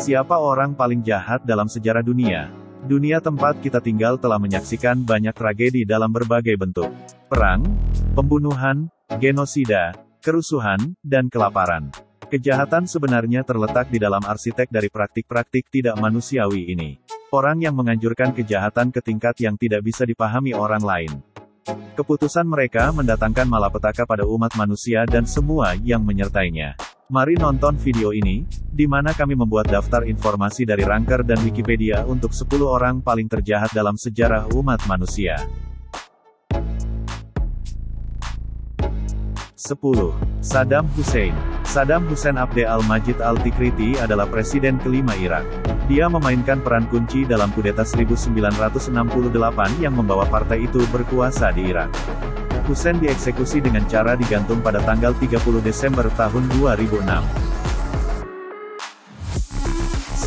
Siapa orang paling jahat dalam sejarah dunia? Dunia tempat kita tinggal telah menyaksikan banyak tragedi dalam berbagai bentuk. Perang, pembunuhan, genosida, kerusuhan, dan kelaparan. Kejahatan sebenarnya terletak di dalam arsitek dari praktik-praktik tidak manusiawi ini. Orang yang menganjurkan kejahatan ke tingkat yang tidak bisa dipahami orang lain. Keputusan mereka mendatangkan malapetaka pada umat manusia dan semua yang menyertainya. Mari nonton video ini, di mana kami membuat daftar informasi dari Ranker dan Wikipedia untuk 10 orang paling terjahat dalam sejarah umat manusia. 10. Saddam Hussein. Saddam Hussein Abdel al-Majid al-Tikriti adalah presiden kelima Irak. Dia memainkan peran kunci dalam kudeta 1968 yang membawa partai itu berkuasa di Irak. Hussein dieksekusi dengan cara digantung pada tanggal 30 Desember tahun 2006.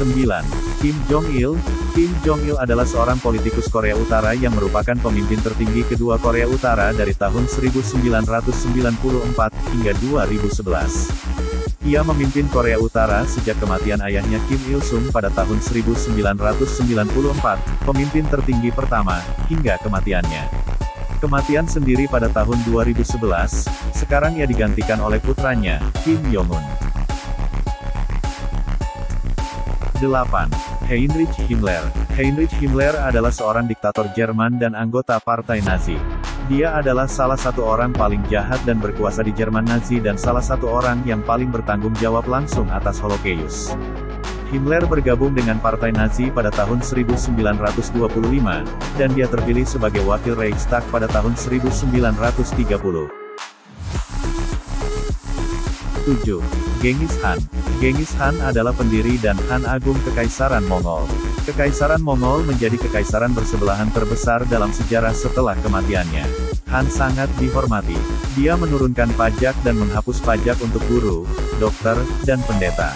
9. Kim Jong-il. Kim Jong-il adalah seorang politikus Korea Utara yang merupakan pemimpin tertinggi kedua Korea Utara dari tahun 1994 hingga 2011. Ia memimpin Korea Utara sejak kematian ayahnya Kim Il-sung pada tahun 1994, pemimpin tertinggi pertama, hingga kematiannya. Kematian sendiri pada tahun 2011, sekarang ia digantikan oleh putranya, Kim Jong-un. 8. Heinrich Himmler. Heinrich Himmler adalah seorang diktator Jerman dan anggota Partai Nazi. Dia adalah salah satu orang paling jahat dan berkuasa di Jerman Nazi dan salah satu orang yang paling bertanggung jawab langsung atas Holocaust. Himmler bergabung dengan Partai Nazi pada tahun 1925, dan dia terpilih sebagai wakil Reichstag pada tahun 1930. 7. Genghis Khan. Genghis Khan adalah pendiri dan Khan Agung Kekaisaran Mongol. Kekaisaran Mongol menjadi kekaisaran bersebelahan terbesar dalam sejarah setelah kematiannya. Khan sangat dihormati. Dia menurunkan pajak dan menghapus pajak untuk guru, dokter, dan pendeta.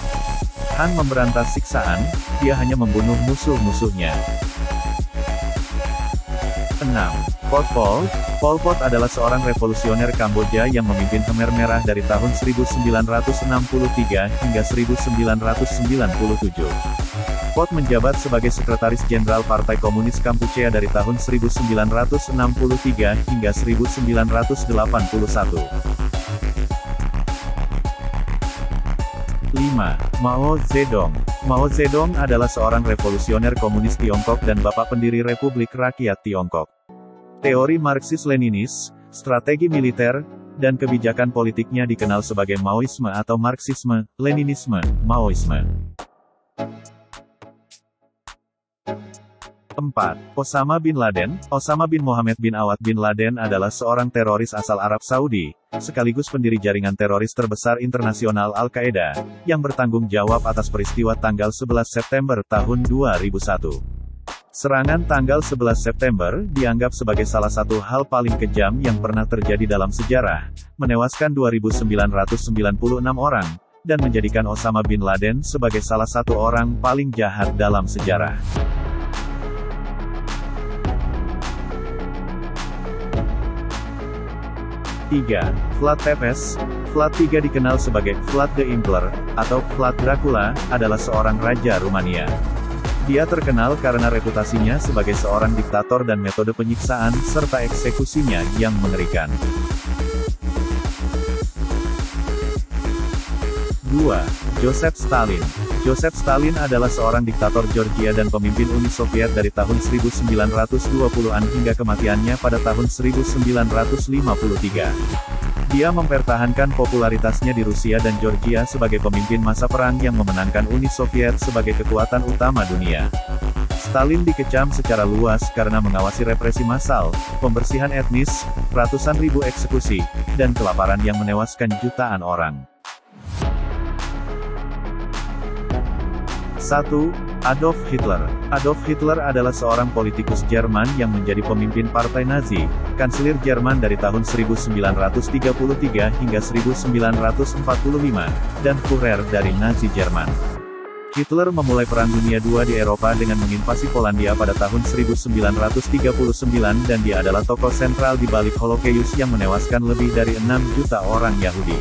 Khan memberantas siksaan, dia hanya membunuh musuh-musuhnya. 6. Pol Pot. Pol Pot adalah seorang revolusioner Kamboja yang memimpin Khmer Merah dari tahun 1963 hingga 1997. Pot menjabat sebagai Sekretaris Jenderal Partai Komunis Kampuchea dari tahun 1963 hingga 1981. 5. Mao Zedong. Mao Zedong adalah seorang revolusioner komunis Tiongkok dan bapak pendiri Republik Rakyat Tiongkok. Teori Marxis-Leninis, strategi militer, dan kebijakan politiknya dikenal sebagai Maoisme atau Marxisme, Leninisme, Maoisme. 4. Osama bin Laden. Osama bin Mohammed bin Awad bin Laden adalah seorang teroris asal Arab Saudi, sekaligus pendiri jaringan teroris terbesar internasional Al-Qaeda, yang bertanggung jawab atas peristiwa tanggal 11 September tahun 2001. Serangan tanggal 11 September dianggap sebagai salah satu hal paling kejam yang pernah terjadi dalam sejarah, menewaskan 2.996 orang, dan menjadikan Osama bin Laden sebagai salah satu orang paling jahat dalam sejarah. 3. Vlad Tepes. Vlad III dikenal sebagai Vlad the Impaler, atau Vlad Dracula, adalah seorang raja Rumania. Dia terkenal karena reputasinya sebagai seorang diktator dan metode penyiksaan, serta eksekusinya yang mengerikan. 2. Joseph Stalin. Joseph Stalin adalah seorang diktator Georgia dan pemimpin Uni Soviet dari tahun 1920-an hingga kematiannya pada tahun 1953. Dia mempertahankan popularitasnya di Rusia dan Georgia sebagai pemimpin masa perang yang memenangkan Uni Soviet sebagai kekuatan utama dunia. Stalin dikecam secara luas karena mengawasi represi massal, pembersihan etnis, ratusan ribu eksekusi, dan kelaparan yang menewaskan jutaan orang. 1. Adolf Hitler. Adolf Hitler adalah seorang politikus Jerman yang menjadi pemimpin Partai Nazi, kanselir Jerman dari tahun 1933 hingga 1945, dan Führer dari Nazi Jerman. Hitler memulai Perang Dunia II di Eropa dengan menginvasi Polandia pada tahun 1939 dan dia adalah tokoh sentral di balik Holocaust yang menewaskan lebih dari 6 juta orang Yahudi.